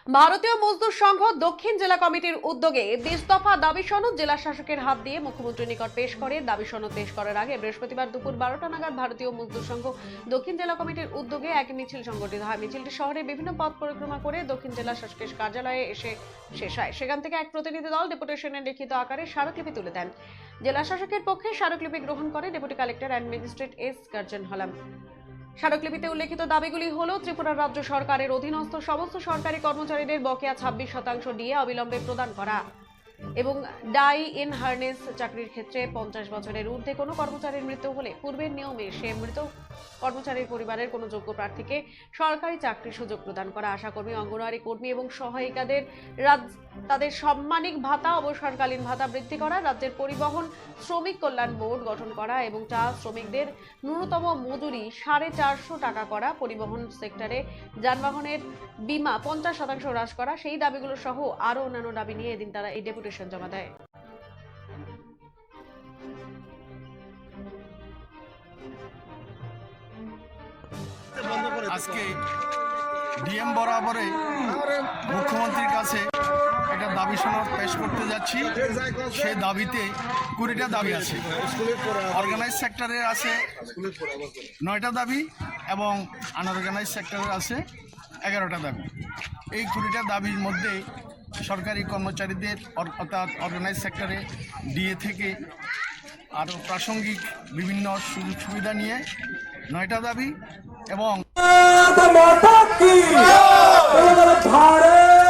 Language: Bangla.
ভারতীয় মজদুর সংঘ দক্ষিণ জেলা কমিটির উদ্যোগে 20 দফা দাবি সনদ জেলা শাসকের হাত দিয়ে মুখ্যমন্ত্রীর নিকট পেশ করে। দাবি সনদ পেশ করার আগে বৃহস্পতিবার দুপুর 12টা নাগাদ ভারতীয় মজদুর সংঘ দক্ষিণ জেলা কমিটির উদ্যোগে এক মিছিল সংগঠিত হয়। মিছিলটি শহরের বিভিন্ন পথ পরিক্রমা করে দক্ষিণ জেলা শাসকের কার্যালয়ে এসে শেষ হয়। সেখান থেকে এক প্রতিনিধি দল ডেপুটেশনের লিখিত আকারে স্মারকলিপি তুলে দেন। জেলা শাসকের পক্ষে স্মারকলিপি গ্রহণ করে deputy collector and magistrate S Curzon হলাম। স্মারকলিপিতে উল্লেখিত দাবিগুলি হল ত্রিপুরা রাজ্য সরকারের অধীনস্থ সমস্ত সরকারি কর্মচারীদের বকেয়া 26% ডিএ অবিলম্বে প্রদান করা এবং ডাই ইন হার্নেস চাকরির ক্ষেত্রে 50 বছরের ঊর্ধ্বে কোনো কর্মচারীর মৃত্যু হলে পূর্বের নিয়মে সে মৃত কর্মচারীর পরিবারের কোনো যোগ্য প্রার্থীকে সরকারি চাকরির সুযোগ প্রদান করা, আশাকর্মী, অঙ্গনওয়াড়ি কর্মী এবং সহায়িকাদের তাদের সম্মানিক ভাতা, অবসরকালীন ভাতা বৃদ্ধি করা, রাজ্যের পরিবহন শ্রমিক কল্যাণ বোর্ড গঠন করা এবং চা শ্রমিকদের ন্যূনতম মজুরি 450 টাকা করা, পরিবহন সেক্টরে যানবাহনের বীমা 50% হ্রাস করা, সেই দাবিগুলো সহ আরও অন্যান্য দাবি নিয়ে এদিন তারা এই ডেপুটেশন জমা দেয়। আজকে ডিএম বরাবরে মুখ্যমন্ত্রীর কাছে একটা দাবি সনদ পেশ করতে যাচ্ছি। সে দাবিতে 20টা দাবি আছে। অর্গানাইজ সেক্টরের আছে 9টা দাবি এবং আনঅর্গানাইজ সেক্টরের আছে 11টা দাবি। এই 20টা দাবির মধ্যে সরকারি কর্মচারীদের অর্থাৎ অর্গানাইজ সেক্টরে ডিএ থেকে আরও প্রাসঙ্গিক বিভিন্ন সুযোগ সুবিধা নিয়ে 9টা দাবি এবং